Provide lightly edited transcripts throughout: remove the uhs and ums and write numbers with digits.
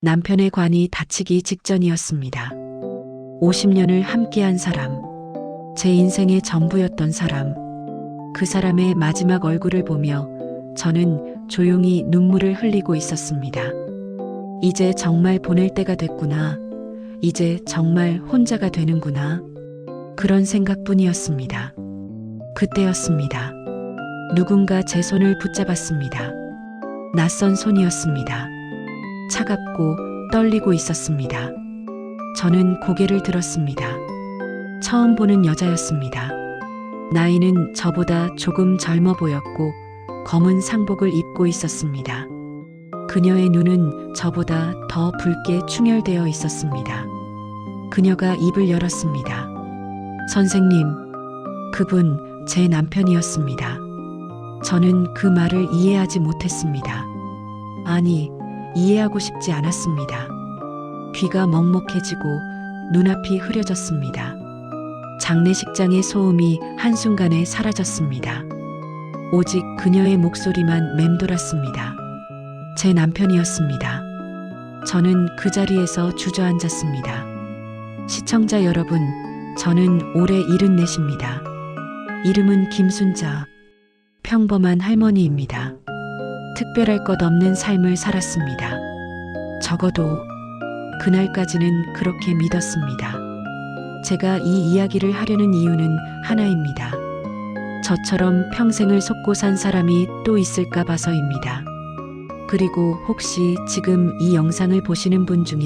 남편의 관이 다치기 직전이었습니다. 50년을 함께한 사람, 제 인생의 전부였던 사람, 그 사람의 마지막 얼굴을 보며 저는 조용히 눈물을 흘리고 있었습니다. 이제 정말 보낼 때가 됐구나. 이제 정말 혼자가 되는구나. 그런 생각뿐이었습니다. 그때였습니다. 누군가 제 손을 붙잡았습니다. 낯선 손이었습니다. 차갑고 떨리고 있었습니다. 저는 고개를 들었습니다. 처음 보는 여자였습니다. 나이는 저보다 조금 젊어 보였고 검은 상복을 입고 있었습니다. 그녀의 눈은 저보다 더 붉게 충혈되어 있었습니다. 그녀가 입을 열었습니다. 선생님, 그분 제 남편이었습니다. 저는 그 말을 이해하지 못했습니다. 아니, 이해하고 싶지 않았습니다. 귀가 먹먹해지고 눈앞이 흐려졌습니다. 장례식장의 소음이 한순간에 사라졌습니다. 오직 그녀의 목소리만 맴돌았습니다. 제 남편이었습니다. 저는 그 자리에서 주저앉았습니다. 시청자 여러분, 저는 올해 74입니다. 이름은 김순자. 평범한 할머니입니다. 특별할 것 없는 삶을 살았습니다. 적어도 그날까지는 그렇게 믿었습니다. 제가 이 이야기를 하려는 이유는 하나입니다. 저처럼 평생을 속고 산 사람이 또 있을까 봐서입니다. 그리고 혹시 지금 이 영상을 보시는 분 중에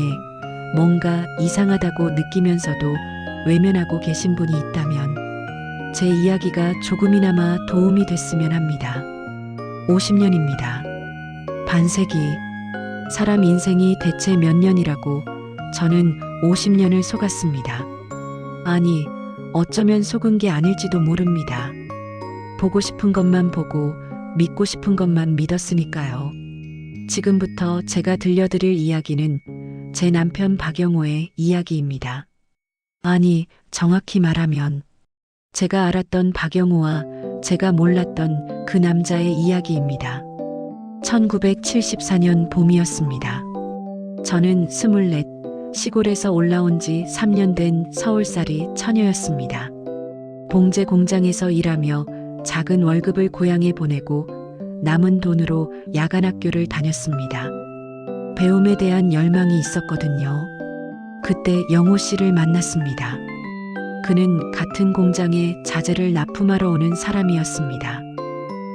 뭔가 이상하다고 느끼면서도 외면하고 계신 분이 있다면 제 이야기가 조금이나마 도움이 됐으면 합니다. 50년입니다. 반세기. 사람 인생이 대체 몇 년이라고 저는 50년을 속았습니다. 아니, 어쩌면 속은 게 아닐지도 모릅니다. 보고 싶은 것만 보고 믿고 싶은 것만 믿었으니까요. 지금부터 제가 들려드릴 이야기는 제 남편 박영호의 이야기입니다. 아니, 정확히 말하면 제가 알았던 박영호와 제가 몰랐던 그 남자의 이야기입니다. 1974년 봄이었습니다. 저는 24, 시골에서 올라온 지 3년 된 서울살이 처녀였습니다. 봉제 공장에서 일하며 작은 월급을 고향에 보내고 남은 돈으로 야간 학교를 다녔습니다. 배움에 대한 열망이 있었거든요. 그때 영호 씨를 만났습니다. 그는 같은 공장에 자재를 납품하러 오는 사람이었습니다.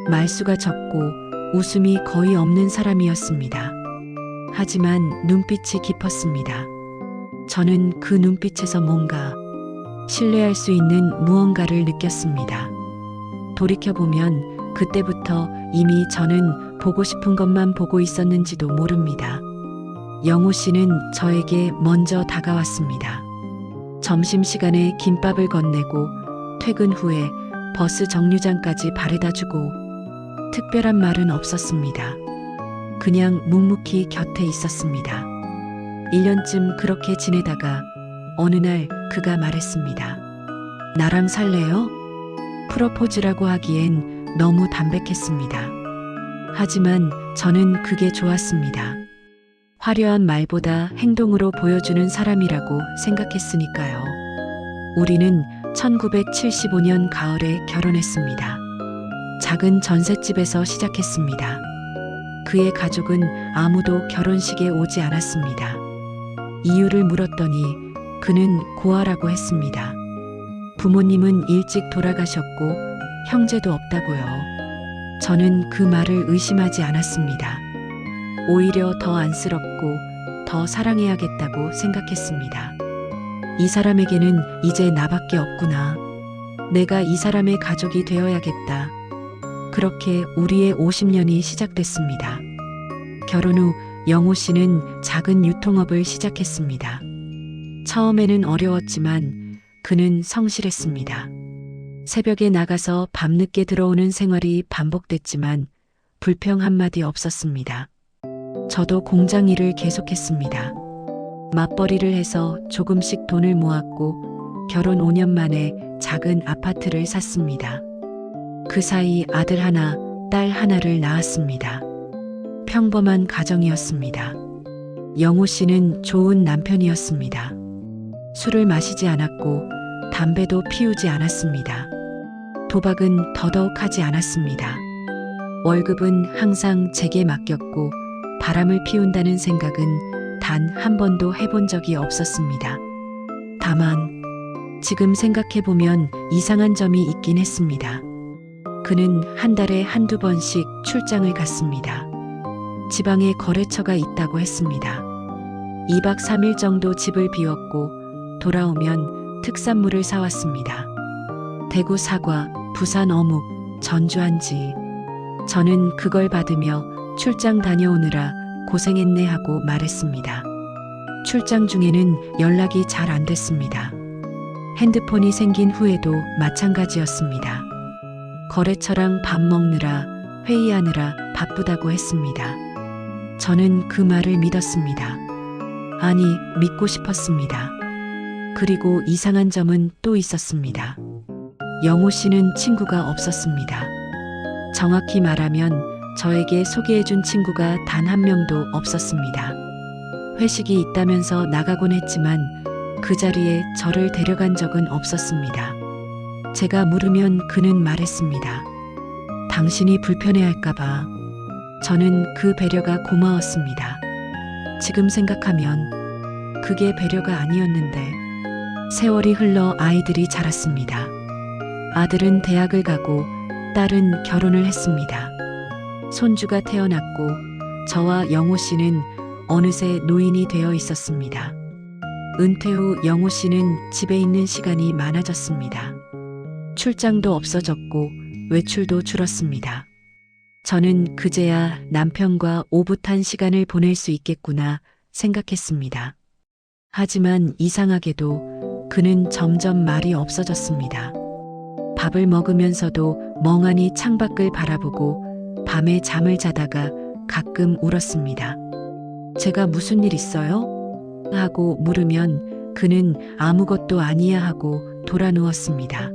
말수가 적고 웃음이 거의 없는 사람이었습니다. 하지만 눈빛이 깊었습니다. 저는 그 눈빛에서 뭔가 신뢰할 수 있는 무언가를 느꼈습니다. 돌이켜보면 그때부터 이미 저는 보고 싶은 것만 보고 있었는지도 모릅니다. 영호 씨는 저에게 먼저 다가왔습니다. 점심시간에 김밥을 건네고 퇴근 후에 버스 정류장까지 바래다주고 특별한 말은 없었습니다. 그냥 묵묵히 곁에 있었습니다. 1년쯤 그렇게 지내다가 어느 날 그가 말했습니다. 나랑 살래요? 프로포즈라고 하기엔 너무 담백했습니다. 하지만 저는 그게 좋았습니다. 화려한 말보다 행동으로 보여주는 사람이라고 생각했으니까요. 우리는 1975년 가을에 결혼했습니다. 작은 전셋집에서 시작했습니다. 그의 가족은 아무도 결혼식에 오지 않았습니다. 이유를 물었더니 그는 고아라고 했습니다. 부모님은 일찍 돌아가셨고 형제도 없다고요. 저는 그 말을 의심하지 않았습니다. 오히려 더 안쓰럽고 더 사랑해야겠다고 생각했습니다. 이 사람에게는 이제 나밖에 없구나. 내가 이 사람의 가족이 되어야겠다. 그렇게 우리의 50년이 시작됐습니다. 결혼 후 영호 씨는 작은 유통업을 시작했습니다. 처음에는 어려웠지만 그는 성실했습니다. 새벽에 나가서 밤늦게 들어오는 생활이 반복됐지만 불평 한마디 없었습니다. 저도 공장 일을 계속했습니다. 맞벌이를 해서 조금씩 돈을 모았고 결혼 5년 만에 작은 아파트를 샀습니다. 그 사이 아들 하나, 딸 하나를 낳았습니다. 평범한 가정이었습니다. 영호 씨는 좋은 남편이었습니다. 술을 마시지 않았고 담배도 피우지 않았습니다. 도박은 더더욱 하지 않았습니다. 월급은 항상 제게 맡겼고 바람을 피운다는 생각은 단 한 번도 해본 적이 없었습니다. 다만 지금 생각해보면 이상한 점이 있긴 했습니다. 그는 한 달에 한두 번씩 출장을 갔습니다. 지방에 거래처가 있다고 했습니다. 2박 3일 정도 집을 비웠고 돌아오면 특산물을 사왔습니다. 대구 사과, 부산 어묵, 전주 한지. 저는 그걸 받으며 출장 다녀오느라 고생했네 하고 말했습니다. 출장 중에는 연락이 잘 안 됐습니다. 핸드폰이 생긴 후에도 마찬가지였습니다. 거래처랑 밥 먹느라 회의하느라 바쁘다고 했습니다. 저는 그 말을 믿었습니다. 아니, 믿고 싶었습니다. 그리고 이상한 점은 또 있었습니다. 영호 씨는 친구가 없었습니다. 정확히 말하면 저에게 소개해준 친구가 단 한 명도 없었습니다. 회식이 있다면서 나가곤 했지만 그 자리에 저를 데려간 적은 없었습니다. 제가 물으면 그는 말했습니다. 당신이 불편해할까봐. 저는 그 배려가 고마웠습니다. 지금 생각하면 그게 배려가 아니었는데. 세월이 흘러 아이들이 자랐습니다. 아들은 대학을 가고 딸은 결혼을 했습니다. 손주가 태어났고 저와 영호 씨는 어느새 노인이 되어 있었습니다. 은퇴 후 영호 씨는 집에 있는 시간이 많아졌습니다. 출장도 없어졌고 외출도 줄었습니다. 저는 그제야 남편과 오붓한 시간을 보낼 수 있겠구나 생각했습니다. 하지만 이상하게도 그는 점점 말이 없어졌습니다. 밥을 먹으면서도 멍하니 창밖을 바라보고 밤에 잠을 자다가 가끔 울었습니다. 제가 무슨 일 있어요? 하고 물으면 그는 아무것도 아니야 하고 돌아 누웠습니다.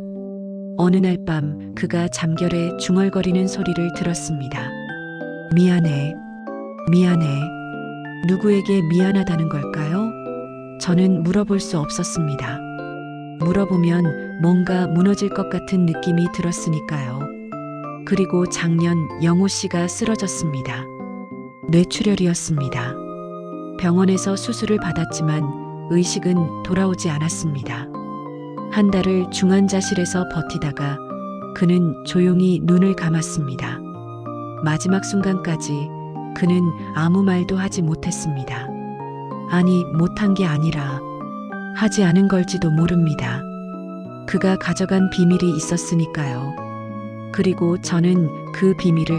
어느 날 밤 그가 잠결에 중얼거리는 소리를 들었습니다. 미안해. 미안해. 누구에게 미안하다는 걸까요? 저는 물어볼 수 없었습니다. 물어보면 뭔가 무너질 것 같은 느낌이 들었으니까요. 그리고 작년 영호 씨가 쓰러졌습니다. 뇌출혈이었습니다. 병원에서 수술을 받았지만 의식은 돌아오지 않았습니다. 한 달을 중환자실에서 버티다가 그는 조용히 눈을 감았습니다. 마지막 순간까지 그는 아무 말도 하지 못했습니다. 아니, 못한 게 아니라 하지 않은 걸지도 모릅니다. 그가 가져간 비밀이 있었으니까요. 그리고 저는 그 비밀을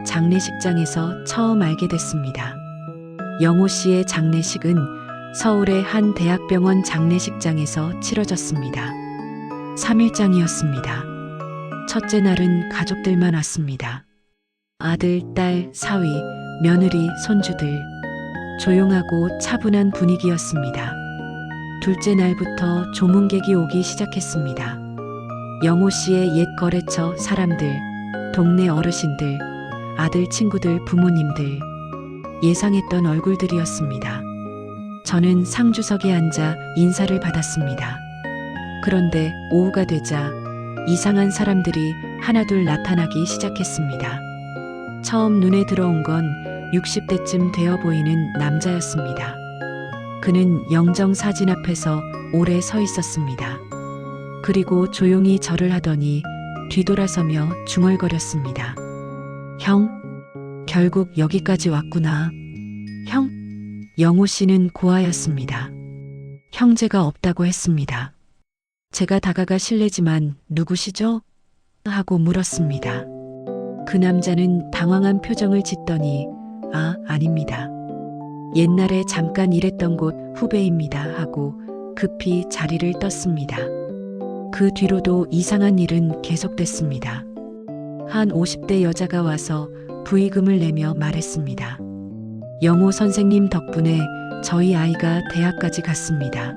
장례식장에서 처음 알게 됐습니다. 영호 씨의 장례식은 서울의 한 대학병원 장례식장에서 치러졌습니다. 3일장이었습니다. 첫째 날은 가족들만 왔습니다. 아들, 딸, 사위, 며느리, 손주들. 조용하고 차분한 분위기였습니다. 둘째 날부터 조문객이 오기 시작했습니다. 영호 씨의 옛 거래처 사람들, 동네 어르신들, 아들 친구들, 부모님들. 예상했던 얼굴들이었습니다. 저는 상주석에 앉아 인사를 받았습니다. 그런데 오후가 되자 이상한 사람들이 하나둘 나타나기 시작했습니다. 처음 눈에 들어온 건 60대쯤 되어 보이는 남자였습니다. 그는 영정 사진 앞에서 오래 서 있었습니다. 그리고 조용히 절을 하더니 뒤돌아서며 중얼거렸습니다. 형, 결국 여기까지 왔구나. 형? 영호 씨는 고아였습니다. 형제가 없다고 했습니다. 제가 다가가 실례지만 누구시죠? 하고 물었습니다. 그 남자는 당황한 표정을 짓더니 아닙니다. 옛날에 잠깐 일했던 곳 후배입니다 하고 급히 자리를 떴습니다. 그 뒤로도 이상한 일은 계속됐습니다. 한 50대 여자가 와서 부의금을 내며 말했습니다. 영호 선생님 덕분에 저희 아이가 대학까지 갔습니다.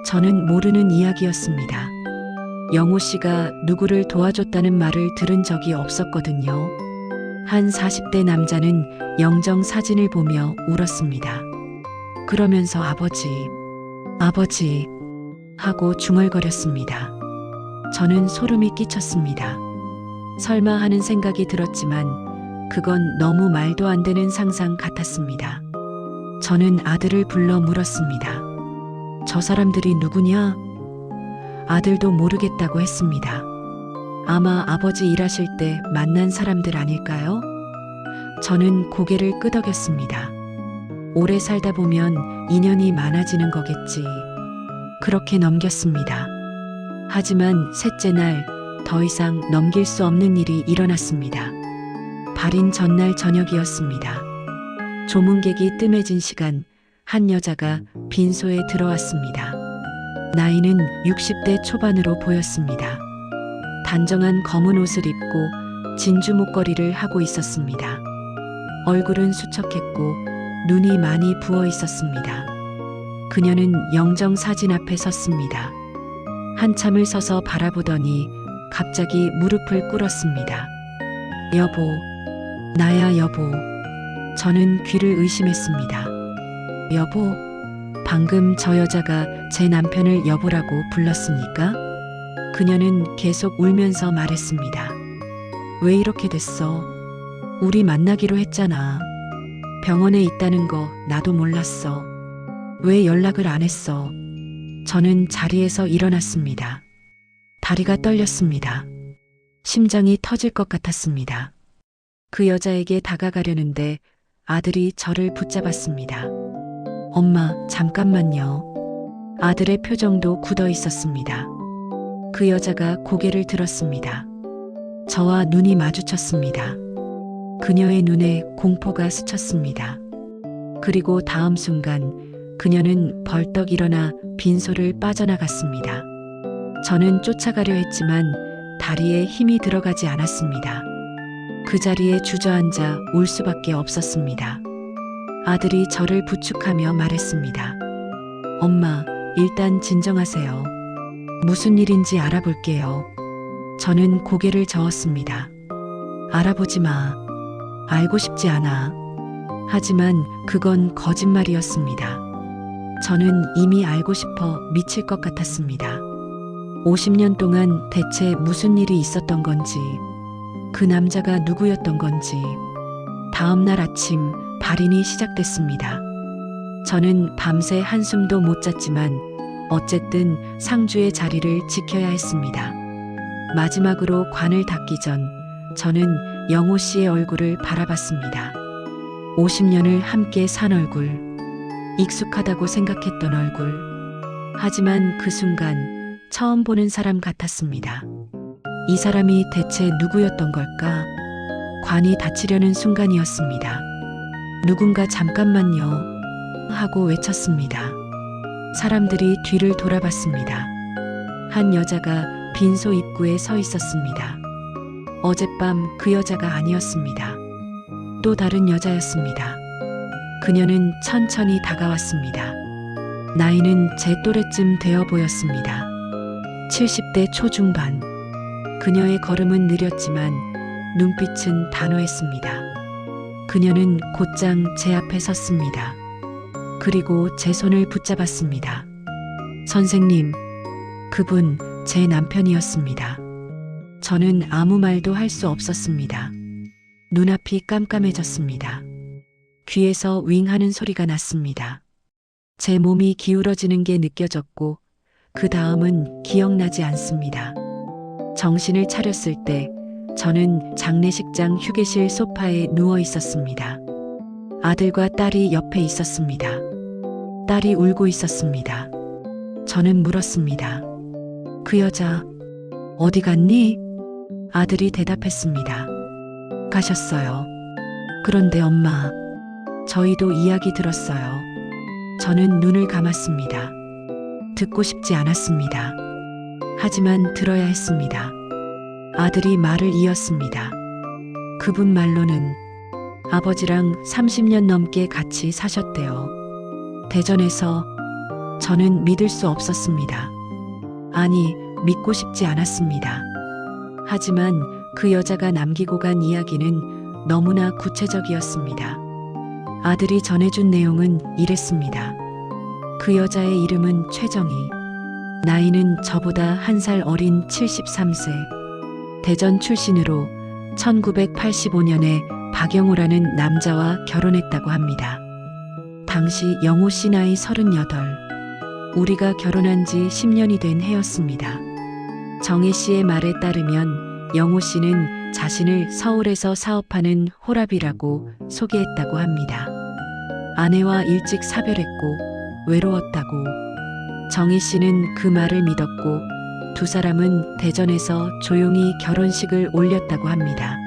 저는 모르는 이야기였습니다. 영호 씨가 누구를 도와줬다는 말을 들은 적이 없었거든요. 한 40대 남자는 영정 사진을 보며 울었습니다. 그러면서 아버지 하고 중얼거렸습니다. 저는 소름이 끼쳤습니다. 설마 하는 생각이 들었지만 그건 너무 말도 안 되는 상상 같았습니다. 저는 아들을 불러 물었습니다. 저 사람들이 누구냐? 아들도 모르겠다고 했습니다. 아마 아버지 일하실 때 만난 사람들 아닐까요? 저는 고개를 끄덕였습니다. 오래 살다 보면 인연이 많아지는 거겠지. 그렇게 넘겼습니다. 하지만 셋째 날 더 이상 넘길 수 없는 일이 일어났습니다. 발인 전날 저녁이었습니다. 조문객이 뜸해진 시간, 한 여자가 빈소에 들어왔습니다. 나이는 60대 초반으로 보였습니다. 단정한 검은 옷을 입고 진주 목걸이를 하고 있었습니다. 얼굴은 수척했고 눈이 많이 부어 있었습니다. 그녀는 영정 사진 앞에 섰습니다. 한참을 서서 바라보더니 갑자기 무릎을 꿇었습니다. 여보, 나야 여보. 저는 귀를 의심했습니다. 여보, 방금 저 여자가 제 남편을 여보라고 불렀습니까? 그녀는 계속 울면서 말했습니다. 왜 이렇게 됐어? 우리 만나기로 했잖아. 병원에 있다는 거 나도 몰랐어. 왜 연락을 안 했어? 저는 자리에서 일어났습니다. 다리가 떨렸습니다. 심장이 터질 것 같았습니다. 그 여자에게 다가가려는데 아들이 저를 붙잡았습니다. 엄마, 잠깐만요. 아들의 표정도 굳어 있었습니다. 그 여자가 고개를 들었습니다. 저와 눈이 마주쳤습니다. 그녀의 눈에 공포가 스쳤습니다. 그리고 다음 순간 그녀는 벌떡 일어나 빈소를 빠져나갔습니다. 저는 쫓아가려 했지만 다리에 힘이 들어가지 않았습니다. 그 자리에 주저앉아 울 수밖에 없었습니다. 아들이 저를 부축하며 말했습니다. 엄마, 일단 진정하세요. 무슨 일인지 알아볼게요. 저는 고개를 저었습니다. 알아보지 마. 알고 싶지 않아. 하지만 그건 거짓말이었습니다. 저는 이미 알고 싶어 미칠 것 같았습니다. 50년 동안 대체 무슨 일이 있었던 건지, 그 남자가 누구였던 건지. 다음 날 아침 발인이 시작됐습니다. 저는 밤새 한숨도 못 잤지만 어쨌든 상주의 자리를 지켜야 했습니다. 마지막으로 관을 닫기 전 저는 영호 씨의 얼굴을 바라봤습니다. 50년을 함께 산 얼굴, 익숙하다고 생각했던 얼굴. 하지만 그 순간 처음 보는 사람 같았습니다. 이 사람이 대체 누구였던 걸까? 관이 닫히려는 순간이었습니다. 누군가 잠깐만요 하고 외쳤습니다. 사람들이 뒤를 돌아봤습니다. 한 여자가 빈소 입구에 서 있었습니다. 어젯밤 그 여자가 아니었습니다. 또 다른 여자였습니다. 그녀는 천천히 다가왔습니다. 나이는 제 또래쯤 되어 보였습니다. 70대 초중반. 그녀의 걸음은 느렸지만 눈빛은 단호했습니다. 그녀는 곧장 제 앞에 섰습니다. 그리고 제 손을 붙잡았습니다. 선생님, 그분 제 남편이었습니다. 저는 아무 말도 할 수 없었습니다. 눈앞이 깜깜해졌습니다. 귀에서 윙 하는 소리가 났습니다. 제 몸이 기울어지는 게 느껴졌고 그 다음은 기억나지 않습니다. 정신을 차렸을 때 저는 장례식장 휴게실 소파에 누워 있었습니다. 아들과 딸이 옆에 있었습니다. 딸이 울고 있었습니다. 저는 물었습니다. 그 여자 어디 갔니? 아들이 대답했습니다. 가셨어요. 그런데 엄마, 저희도 이야기 들었어요. 저는 눈을 감았습니다. 듣고 싶지 않았습니다. 하지만 들어야 했습니다. 아들이 말을 이었습니다. 그분 말로는 아버지랑 30년 넘게 같이 사셨대요. 대전에서. 저는 믿을 수 없었습니다. 아니, 믿고 싶지 않았습니다. 하지만 그 여자가 남기고 간 이야기는 너무나 구체적이었습니다. 아들이 전해준 내용은 이랬습니다. 그 여자의 이름은 최정희. 나이는 저보다 한 살 어린 73세. 대전 출신으로 1985년에 박영호라는 남자와 결혼했다고 합니다. 당시 영호 씨 나이 38. 우리가 결혼한 지 10년이 된 해였습니다. 정희 씨의 말에 따르면 영호 씨는 자신을 서울에서 사업하는 호랍이라고 소개했다고 합니다. 아내와 일찍 사별했고 외로웠다고. 정희 씨는 그 말을 믿었고 두 사람은 대전에서 조용히 결혼식을 올렸다고 합니다.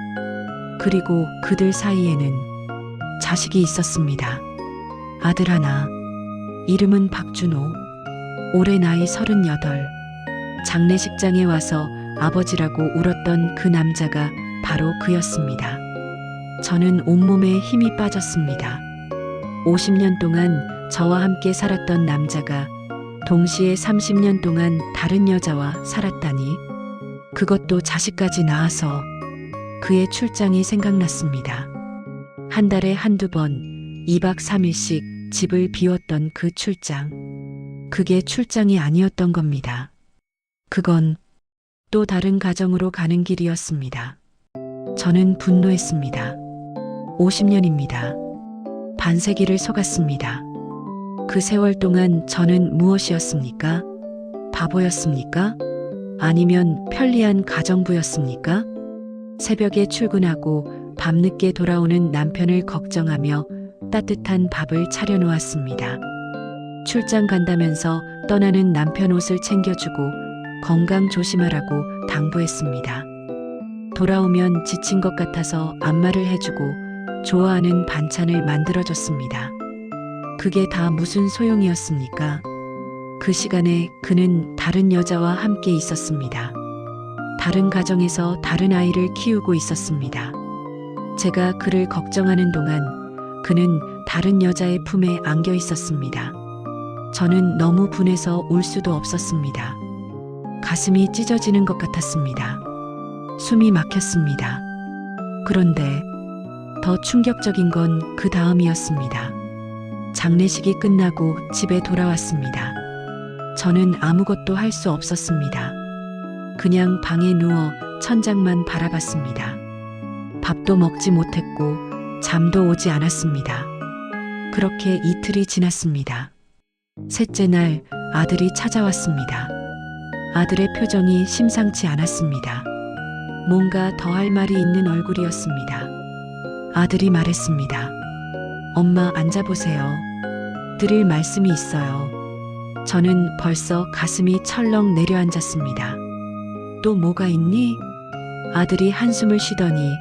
그리고 그들 사이에는 자식이 있었습니다. 아들 하나. 이름은 박준호. 올해 나이 38. 장례식장에 와서 아버지라고 울었던 그 남자가 바로 그였습니다. 저는 온몸에 힘이 빠졌습니다. 50년 동안 저와 함께 살았던 남자가 동시에 30년 동안 다른 여자와 살았다니, 그것도 자식까지 낳아서. 그의 출장이 생각났습니다. 한 달에 한두 번 2박 3일씩 집을 비웠던 그 출장. 그게 출장이 아니었던 겁니다. 그건 또 다른 가정으로 가는 길이었습니다. 저는 분노했습니다. 50년입니다. 반세기를 속았습니다. 그 세월 동안 저는 무엇이었습니까? 바보였습니까? 아니면 편리한 가정부였습니까? 새벽에 출근하고 밤늦게 돌아오는 남편을 걱정하며 따뜻한 밥을 차려놓았습니다. 출장 간다면서 떠나는 남편 옷을 챙겨주고 건강 조심하라고 당부했습니다. 돌아오면 지친 것 같아서 안마를 해주고 좋아하는 반찬을 만들어줬습니다. 그게 다 무슨 소용이었습니까? 그 시간에 그는 다른 여자와 함께 있었습니다. 다른 가정에서 다른 아이를 키우고 있었습니다. 제가 그를 걱정하는 동안 그는 다른 여자의 품에 안겨 있었습니다. 저는 너무 분해서 울 수도 없었습니다. 가슴이 찢어지는 것 같았습니다. 숨이 막혔습니다. 그런데 더 충격적인 건 그 다음이었습니다. 장례식이 끝나고 집에 돌아왔습니다. 저는 아무것도 할 수 없었습니다. 그냥 방에 누워 천장만 바라봤습니다. 밥도 먹지 못했고 잠도 오지 않았습니다. 그렇게 이틀이 지났습니다. 셋째 날 아들이 찾아왔습니다. 아들의 표정이 심상치 않았습니다. 뭔가 더 할 말이 있는 얼굴이었습니다. 아들이 말했습니다. 엄마 앉아보세요. 드릴 말씀이 있어요. 저는 벌써 가슴이 철렁 내려앉았습니다. 또 뭐가 있니? 아들이 한숨을 쉬더니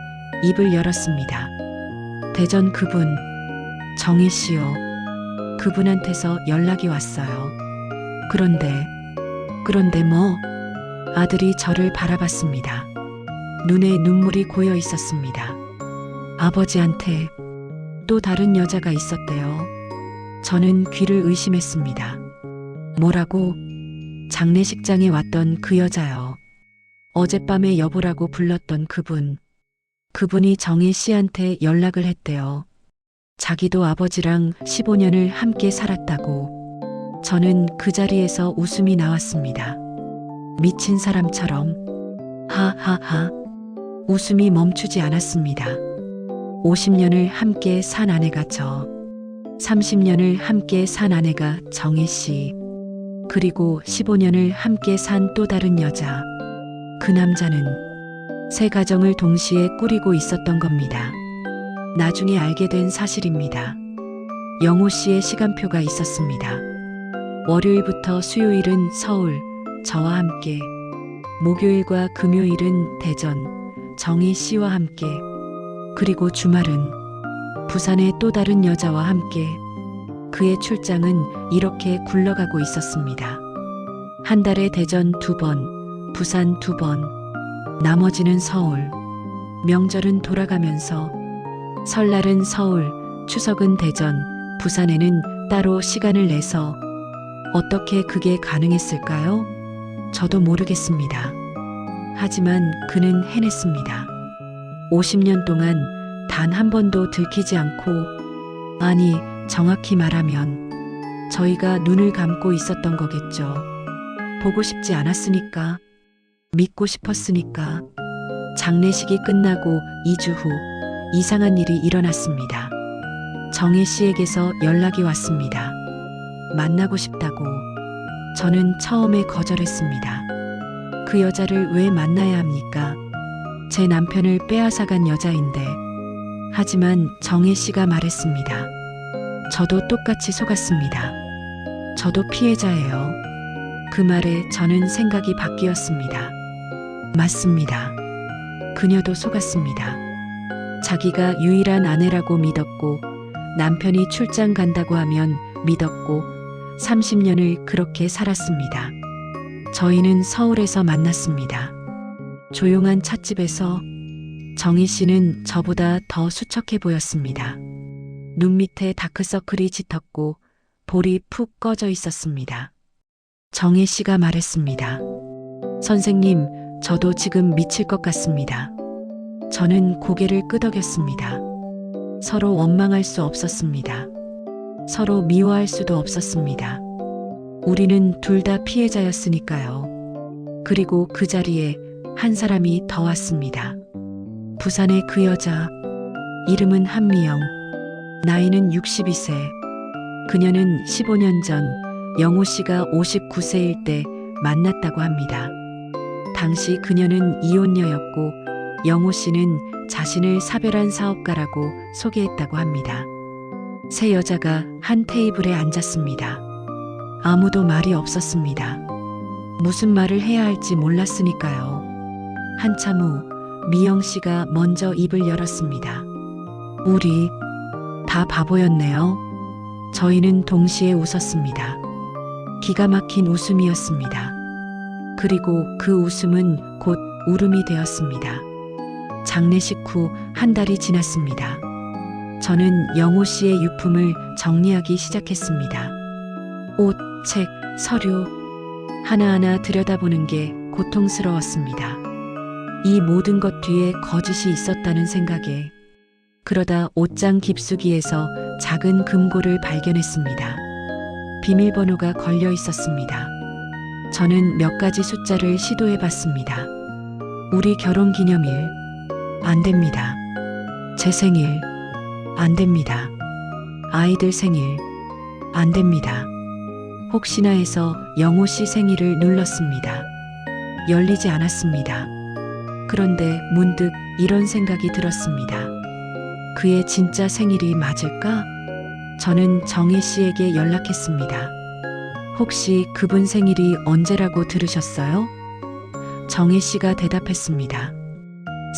입을 열었습니다. 대전 그분, 정희 씨요. 그분한테서 연락이 왔어요. 그런데 뭐? 아들이 저를 바라봤습니다. 눈에 눈물이 고여 있었습니다. 아버지한테 또 다른 여자가 있었대요. 저는 귀를 의심했습니다. 뭐라고? 장례식장에 왔던 그 여자요. 어젯밤에 여보라고 불렀던 그분. 그분이 정희 씨한테 연락을 했대요. 자기도 아버지랑 15년을 함께 살았다고. 저는 그 자리에서 웃음이 나왔습니다. 미친 사람처럼. 하하하. 웃음이 멈추지 않았습니다. 50년을 함께 산 아내가 저, 30년을 함께 산 아내가 정희 씨, 그리고 15년을 함께 산 또 다른 여자. 그 남자는 세 가정을 동시에 꾸리고 있었던 겁니다. 나중에 알게 된 사실입니다. 영호 씨의 시간표가 있었습니다. 월요일부터 수요일은 서울, 저와 함께, 목요일과 금요일은 대전, 정희 씨와 함께, 그리고 주말은 부산의 또 다른 여자와 함께. 그의 출장은 이렇게 굴러가고 있었습니다. 한 달에 대전 2번, 부산 2번, 나머지는 서울. 명절은 돌아가면서 설날은 서울, 추석은 대전, 부산에는 따로 시간을 내서. 어떻게 그게 가능했을까요? 저도 모르겠습니다. 하지만 그는 해냈습니다. 50년 동안 단 한 번도 들키지 않고, 아니, 정확히 말하면 저희가 눈을 감고 있었던 거겠죠. 보고 싶지 않았으니까, 믿고 싶었으니까. 장례식이 끝나고 2주 후 이상한 일이 일어났습니다. 정혜 씨에게서 연락이 왔습니다. 만나고 싶다고. 저는 처음에 거절했습니다. 그 여자를 왜 만나야 합니까? 제 남편을 빼앗아간 여자인데. 하지만 정혜 씨가 말했습니다. 저도 똑같이 속았습니다. 저도 피해자예요. 그 말에 저는 생각이 바뀌었습니다. 맞습니다. 그녀도 속았습니다. 자기가 유일한 아내라고 믿었고, 남편이 출장 간다고 하면 믿었고, 30년을 그렇게 살았습니다. 저희는 서울에서 만났습니다. 조용한 찻집에서. 정희 씨는 저보다 더 수척해 보였습니다. 눈 밑에 다크서클이 짙었고 볼이 푹 꺼져 있었습니다. 정혜 씨가 말했습니다. 선생님, 저도 지금 미칠 것 같습니다. 저는 고개를 끄덕였습니다. 서로 원망할 수 없었습니다. 서로 미워할 수도 없었습니다. 우리는 둘 다 피해자였으니까요. 그리고 그 자리에 한 사람이 더 왔습니다. 부산의 그 여자. 이름은 한미영. 나이는 62세. 그녀는 15년 전 영호 씨가 59세일 때 만났다고 합니다. 당시 그녀는 이혼녀였고 영호 씨는 자신을 사별한 사업가라고 소개했다고 합니다. 세 여자가 한 테이블에 앉았습니다. 아무도 말이 없었습니다. 무슨 말을 해야 할지 몰랐으니까요. 한참 후 미영 씨가 먼저 입을 열었습니다. 우리 다 바보였네요. 저희는 동시에 웃었습니다. 기가 막힌 웃음이었습니다. 그리고 그 웃음은 곧 울음이 되었습니다. 장례식 후 한 달이 지났습니다. 저는 영호 씨의 유품을 정리하기 시작했습니다. 옷, 책, 서류 하나하나 들여다보는 게 고통스러웠습니다. 이 모든 것 뒤에 거짓이 있었다는 생각에. 그러다 옷장 깊숙이에서 작은 금고를 발견했습니다. 비밀번호가 걸려 있었습니다. 저는 몇 가지 숫자를 시도해 봤습니다. 우리 결혼 기념일. 안 됩니다. 제 생일. 안 됩니다. 아이들 생일. 안 됩니다. 혹시나 해서 영호 씨 생일을 눌렀습니다. 열리지 않았습니다. 그런데 문득 이런 생각이 들었습니다. 그의 진짜 생일이 맞을까? 저는 정혜 씨에게 연락했습니다. 혹시 그분 생일이 언제라고 들으셨어요? 정혜 씨가 대답했습니다.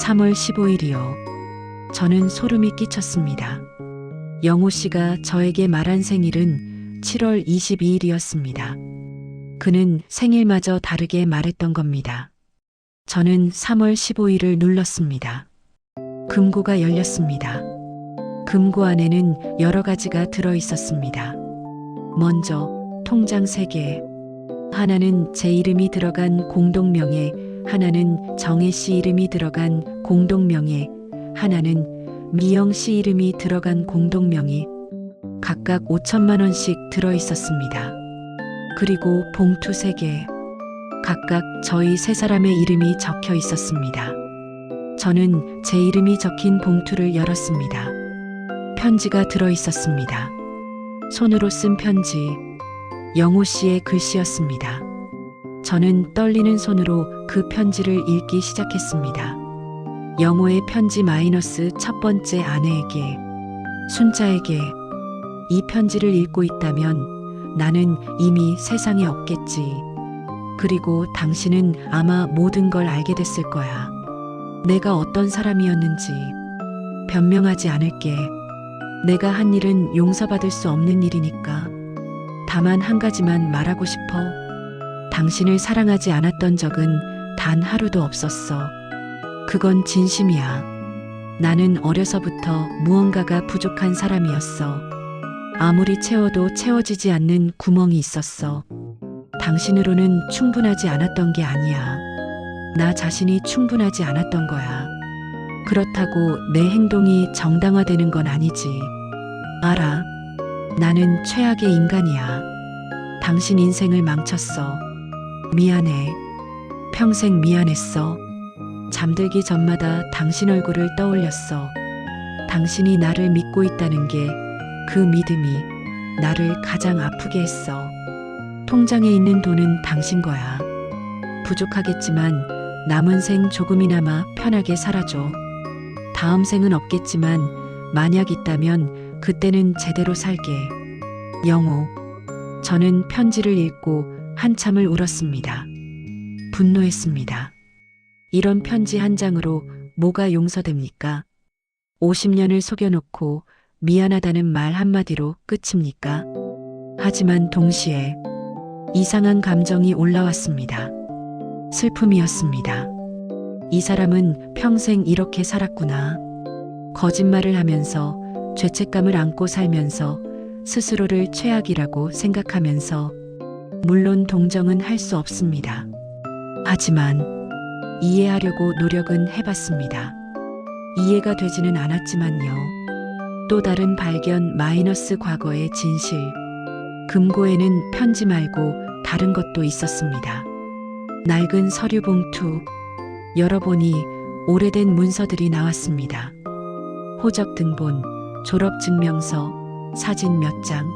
3월 15일이요. 저는 소름이 끼쳤습니다. 영호 씨가 저에게 말한 생일은 7월 22일이었습니다. 그는 생일마저 다르게 말했던 겁니다. 저는 3월 15일을 눌렀습니다. 금고가 열렸습니다. 금고 안에는 여러 가지가 들어 있었습니다. 먼저 통장 3개. 하나는 제 이름이 들어간 공동명의, 하나는 정혜 씨 이름이 들어간 공동명의, 하나는 미영 씨 이름이 들어간 공동명의. 각각 5천만 원씩 들어 있었습니다. 그리고 봉투 3개. 각각 저희 세 사람의 이름이 적혀 있었습니다. 저는 제 이름이 적힌 봉투를 열었습니다. 편지가 들어 있었습니다. 손으로 쓴 편지. 영호 씨의 글씨였습니다. 저는 떨리는 손으로 그 편지를 읽기 시작했습니다. 영호의 편지 마이너스 첫 번째 아내에게. 순자에게. 이 편지를 읽고 있다면 나는 이미 세상에 없겠지. 그리고 당신은 아마 모든 걸 알게 됐을 거야. 내가 어떤 사람이었는지. 변명하지 않을게. 내가 한 일은 용서받을 수 없는 일이니까. 다만 한 가지만 말하고 싶어. 당신을 사랑하지 않았던 적은 단 하루도 없었어. 그건 진심이야. 나는 어려서부터 무언가가 부족한 사람이었어. 아무리 채워도 채워지지 않는 구멍이 있었어. 당신으로는 충분하지 않았던 게 아니야. 나 자신이 충분하지 않았던 거야. 그렇다고 내 행동이 정당화되는 건 아니지. 알아. 나는 최악의 인간이야. 당신 인생을 망쳤어. 미안해. 평생 미안했어. 잠들기 전마다 당신 얼굴을 떠올렸어. 당신이 나를 믿고 있다는 게 그 믿음이 나를 가장 아프게 했어. 통장에 있는 돈은 당신 거야. 부족하겠지만 남은 생 조금이나마 편하게 살아줘. 다음 생은 없겠지만 만약 있다면 그때는 제대로 살게. 영호. 저는 편지를 읽고 한참을 울었습니다. 분노했습니다. 이런 편지 한 장으로 뭐가 용서됩니까? 50년을 속여놓고 미안하다는 말 한마디로 끝입니까? 하지만 동시에 이상한 감정이 올라왔습니다. 슬픔이었습니다. 이 사람은 평생 이렇게 살았구나. 거짓말을 하면서 죄책감을 안고 살면서 스스로를 최악이라고 생각하면서 물론 동정은 할 수 없습니다. 하지만 이해하려고 노력은 해봤습니다. 이해가 되지는 않았지만요. 또 다른 발견 마이너스 과거의 진실. 금고에는 편지 말고 다른 것도 있었습니다. 낡은 서류 봉투. 열어보니 오래된 문서들이 나왔습니다. 호적 등본, 졸업 증명서, 사진 몇 장.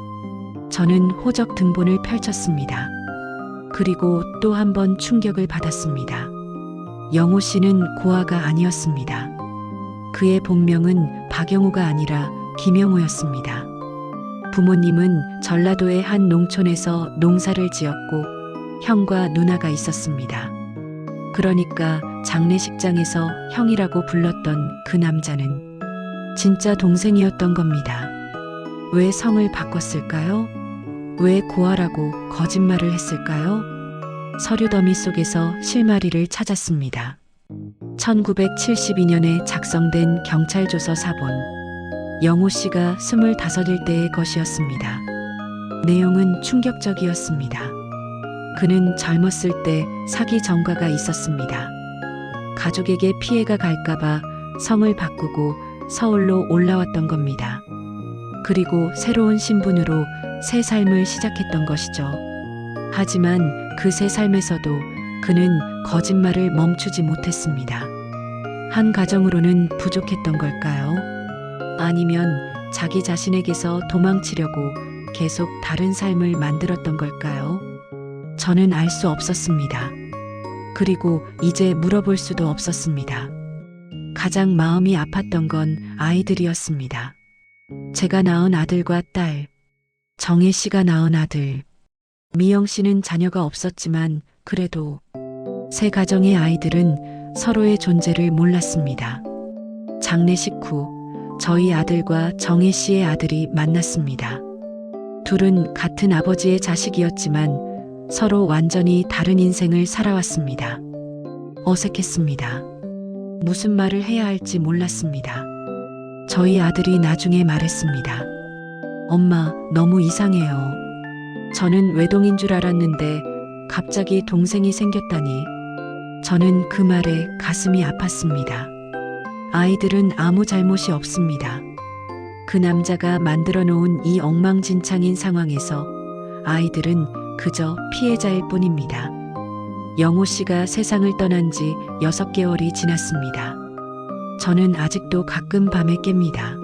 저는 호적 등본을 펼쳤습니다. 그리고 또 한 번 충격을 받았습니다. 영호 씨는 고아가 아니었습니다. 그의 본명은 박영호가 아니라 김영호였습니다. 부모님은 전라도의 한 농촌에서 농사를 지었고 형과 누나가 있었습니다. 그러니까 장례식장에서 형이라고 불렀던 그 남자는 진짜 동생이었던 겁니다. 왜 성을 바꿨을까요? 왜 고아라고 거짓말을 했을까요? 서류 더미 속에서 실마리를 찾았습니다. 1972년에 작성된 경찰조서 사본. 영호 씨가 25일 때의 것이었습니다. 내용은 충격적이었습니다. 그는 젊었을 때 사기 전과가 있었습니다. 가족에게 피해가 갈까봐 성을 바꾸고 서울로 올라왔던 겁니다. 그리고 새로운 신분으로 새 삶을 시작했던 것이죠. 하지만 그 새 삶에서도 그는 거짓말을 멈추지 못했습니다. 한 가정으로는 부족했던 걸까요? 아니면 자기 자신에게서 도망치려고 계속 다른 삶을 만들었던 걸까요? 저는 알 수 없었습니다. 그리고 이제 물어볼 수도 없었습니다. 가장 마음이 아팠던 건 아이들이었습니다. 제가 낳은 아들과 딸, 정혜 씨가 낳은 아들, 미영 씨는 자녀가 없었지만 그래도 세 가정의 아이들은 서로의 존재를 몰랐습니다. 장례식 후 저희 아들과 정혜 씨의 아들이 만났습니다. 둘은 같은 아버지의 자식이었지만 서로 완전히 다른 인생을 살아왔습니다. 어색했습니다. 무슨 말을 해야 할지 몰랐습니다. 저희 아들이 나중에 말했습니다. 엄마, 너무 이상해요. 저는 외동인 줄 알았는데 갑자기 동생이 생겼다니. 저는 그 말에 가슴이 아팠습니다. 아이들은 아무 잘못이 없습니다. 그 남자가 만들어 놓은 이 엉망진창인 상황에서 아이들은 그저 피해자일 뿐입니다. 영호 씨가 세상을 떠난 지 6개월이 지났습니다. 저는 아직도 가끔 밤에 깹니다.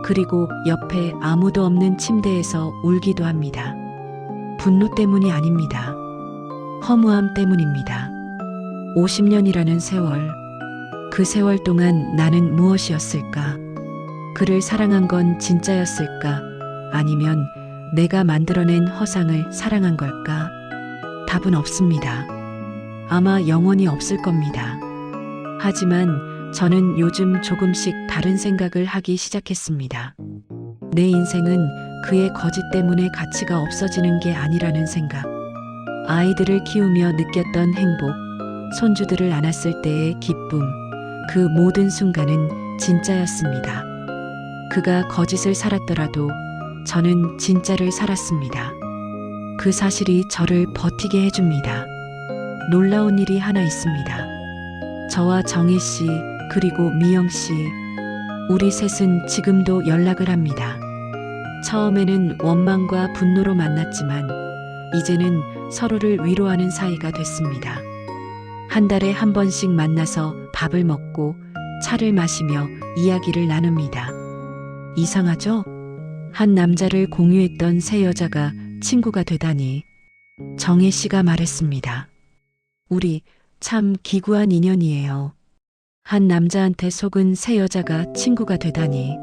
그리고 옆에 아무도 없는 침대에서 울기도 합니다. 분노 때문이 아닙니다. 허무함 때문입니다. 50년이라는 세월, 그 세월 동안 나는 무엇이었을까? 그를 사랑한 건 진짜였을까? 아니면 내가 만들어낸 허상을 사랑한 걸까? 답은 없습니다. 아마 영원히 없을 겁니다. 하지만 저는 요즘 조금씩 다른 생각을 하기 시작했습니다. 내 인생은 그의 거짓 때문에 가치가 없어지는 게 아니라는 생각. 아이들을 키우며 느꼈던 행복, 손주들을 안았을 때의 기쁨, 그 모든 순간은 진짜였습니다. 그가 거짓을 살았더라도 저는 진짜를 살았습니다. 그 사실이 저를 버티게 해줍니다. 놀라운 일이 하나 있습니다. 저와 정혜 씨, 그리고 미영 씨, 우리 셋은 지금도 연락을 합니다. 처음에는 원망과 분노로 만났지만 이제는 서로를 위로하는 사이가 됐습니다. 한 달에 한 번씩 만나서 밥을 먹고 차를 마시며 이야기를 나눕니다. 이상하죠? 한 남자를 공유했던 새 여자가 친구가 되다니. 정혜 씨가 말했습니다. 우리 참 기구한 인연이에요. 한 남자한테 속은 새 여자가 친구가 되다니.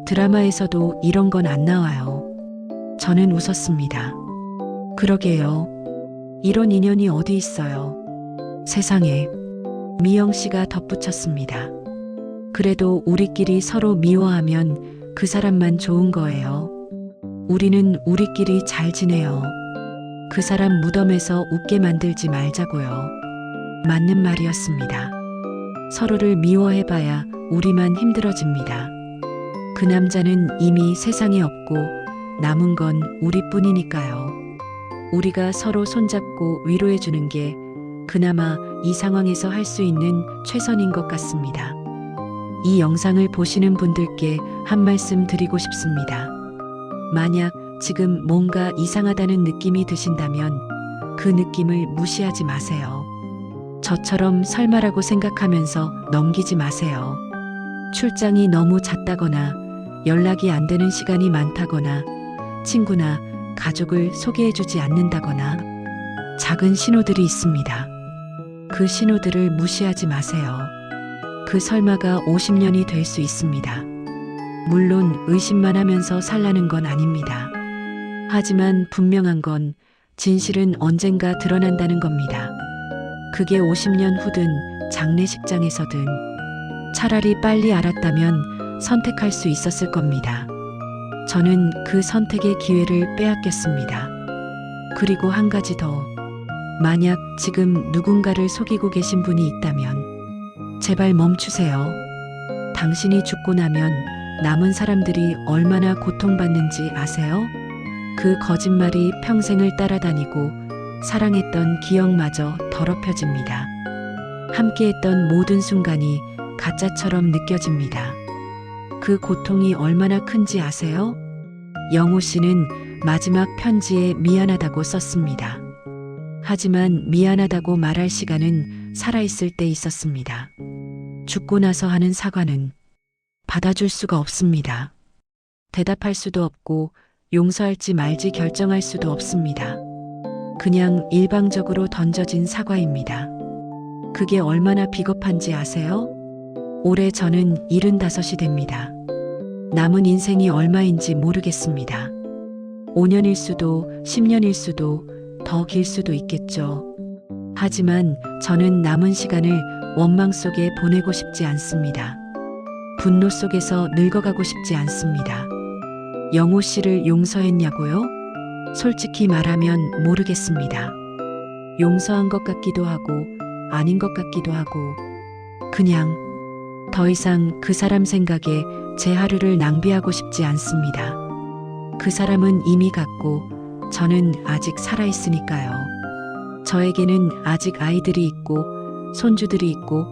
드라마에서도 이런 건 안 나와요. 저는 웃었습니다. 그러게요. 이런 인연이 어디 있어요. 세상에. 미영 씨가 덧붙였습니다. 그래도 우리끼리 서로 미워하면 그 사람만 좋은 거예요. 우리는 우리끼리 잘 지내요. 그 사람 무덤에서 웃게 만들지 말자고요. 맞는 말이었습니다. 서로를 미워해봐야 우리만 힘들어집니다. 그 남자는 이미 세상에 없고 남은 건 우리뿐이니까요. 우리가 서로 손잡고 위로해주는 게 그나마 이 상황에서 할 수 있는 최선인 것 같습니다. 이 영상을 보시는 분들께 한 말씀 드리고 싶습니다. 만약 지금 뭔가 이상하다는 느낌이 드신다면 그 느낌을 무시하지 마세요. 저처럼 설마라고 생각하면서 넘기지 마세요. 출장이 너무 잦다거나 연락이 안 되는 시간이 많다거나 친구나 가족을 소개해주지 않는다거나 작은 신호들이 있습니다. 그 신호들을 무시하지 마세요. 그 설마가 50년이 될 수 있습니다. 물론 의심만 하면서 살라는 건 아닙니다. 하지만 분명한 건 진실은 언젠가 드러난다는 겁니다. 그게 50년 후든 장례식장에서든 차라리 빨리 알았다면 선택할 수 있었을 겁니다. 저는 그 선택의 기회를 빼앗겼습니다. 그리고 한 가지 더. 만약 지금 누군가를 속이고 계신 분이 있다면 제발 멈추세요. 당신이 죽고 나면 남은 사람들이 얼마나 고통받는지 아세요? 그 거짓말이 평생을 따라다니고 사랑했던 기억마저 더럽혀집니다. 함께했던 모든 순간이 가짜처럼 느껴집니다. 그 고통이 얼마나 큰지 아세요? 영호 씨는 마지막 편지에 미안하다고 썼습니다. 하지만 미안하다고 말할 시간은 살아있을 때 있었습니다. 죽고 나서 하는 사과는 받아줄 수가 없습니다. 대답할 수도 없고 용서할지 말지 결정할 수도 없습니다. 그냥 일방적으로 던져진 사과입니다. 그게 얼마나 비겁한지 아세요? 올해 저는 75이 됩니다. 남은 인생이 얼마인지 모르겠습니다. 5년일 수도 10년일 수도 더 길 수도 있겠죠. 하지만 저는 남은 시간을 원망 속에 보내고 싶지 않습니다. 분노 속에서 늙어가고 싶지 않습니다. 영호 씨를 용서했냐고요? 솔직히 말하면 모르겠습니다. 용서한 것 같기도 하고 아닌 것 같기도 하고 그냥 더 이상 그 사람 생각에 제 하루를 낭비하고 싶지 않습니다. 그 사람은 이미 갔고 저는 아직 살아있으니까요. 저에게는 아직 아이들이 있고 손주들이 있고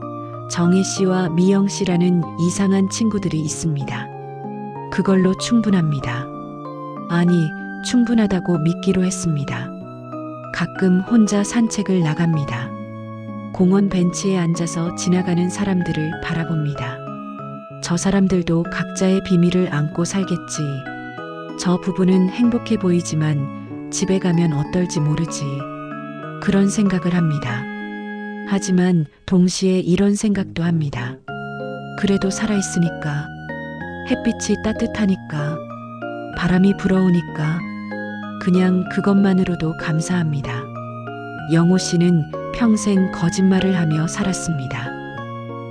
정혜 씨와 미영 씨라는 이상한 친구들이 있습니다. 그걸로 충분합니다. 아니, 충분하다고 믿기로 했습니다. 가끔 혼자 산책을 나갑니다. 공원 벤치에 앉아서 지나가는 사람들을 바라봅니다. 저 사람들도 각자의 비밀을 안고 살겠지. 저 부부는 행복해 보이지만 집에 가면 어떨지 모르지. 그런 생각을 합니다. 하지만 동시에 이런 생각도 합니다. 그래도 살아있으니까, 햇빛이 따뜻하니까, 바람이 불어오니까, 그냥 그것만으로도 감사합니다. 영호 씨는 평생 거짓말을 하며 살았습니다.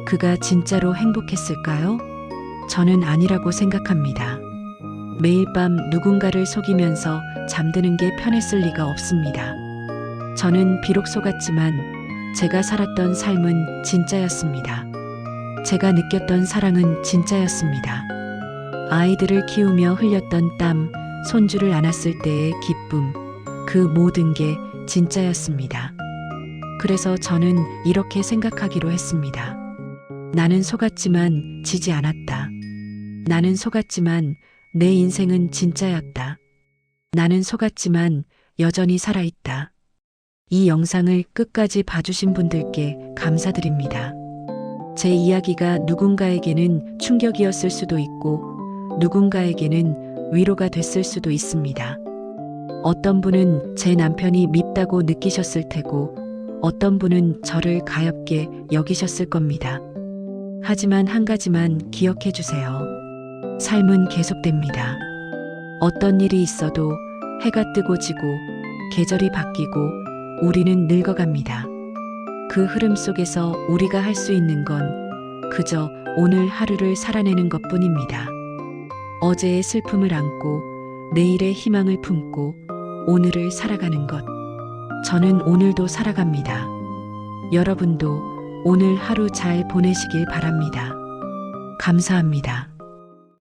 그가 진짜로 행복했을까요? 저는 아니라고 생각합니다. 매일 밤 누군가를 속이면서 잠드는 게 편했을 리가 없습니다. 저는 비록 속았지만 제가 살았던 삶은 진짜였습니다. 제가 느꼈던 사랑은 진짜였습니다. 아이들을 키우며 흘렸던 땀, 손주를 안았을 때의 기쁨, 그 모든 게 진짜였습니다. 그래서 저는 이렇게 생각하기로 했습니다. 나는 속았지만 지지 않았다. 나는 속았지만 내 인생은 진짜였다. 나는 속았지만 여전히 살아있다. 이 영상을 끝까지 봐주신 분들께 감사드립니다. 제 이야기가 누군가에게는 충격이었을 수도 있고 누군가에게는 위로가 됐을 수도 있습니다. 어떤 분은 제 남편이 밉다고 느끼셨을 테고 어떤 분은 저를 가엾게 여기셨을 겁니다. 하지만 한 가지만 기억해 주세요. 삶은 계속됩니다. 어떤 일이 있어도 해가 뜨고 지고 계절이 바뀌고 우리는 늙어갑니다. 그 흐름 속에서 우리가 할 수 있는 건 그저 오늘 하루를 살아내는 것뿐입니다. 어제의 슬픔을 안고 내일의 희망을 품고 오늘을 살아가는 것. 저는 오늘도 살아갑니다. 여러분도 오늘 하루 잘 보내시길 바랍니다. 감사합니다.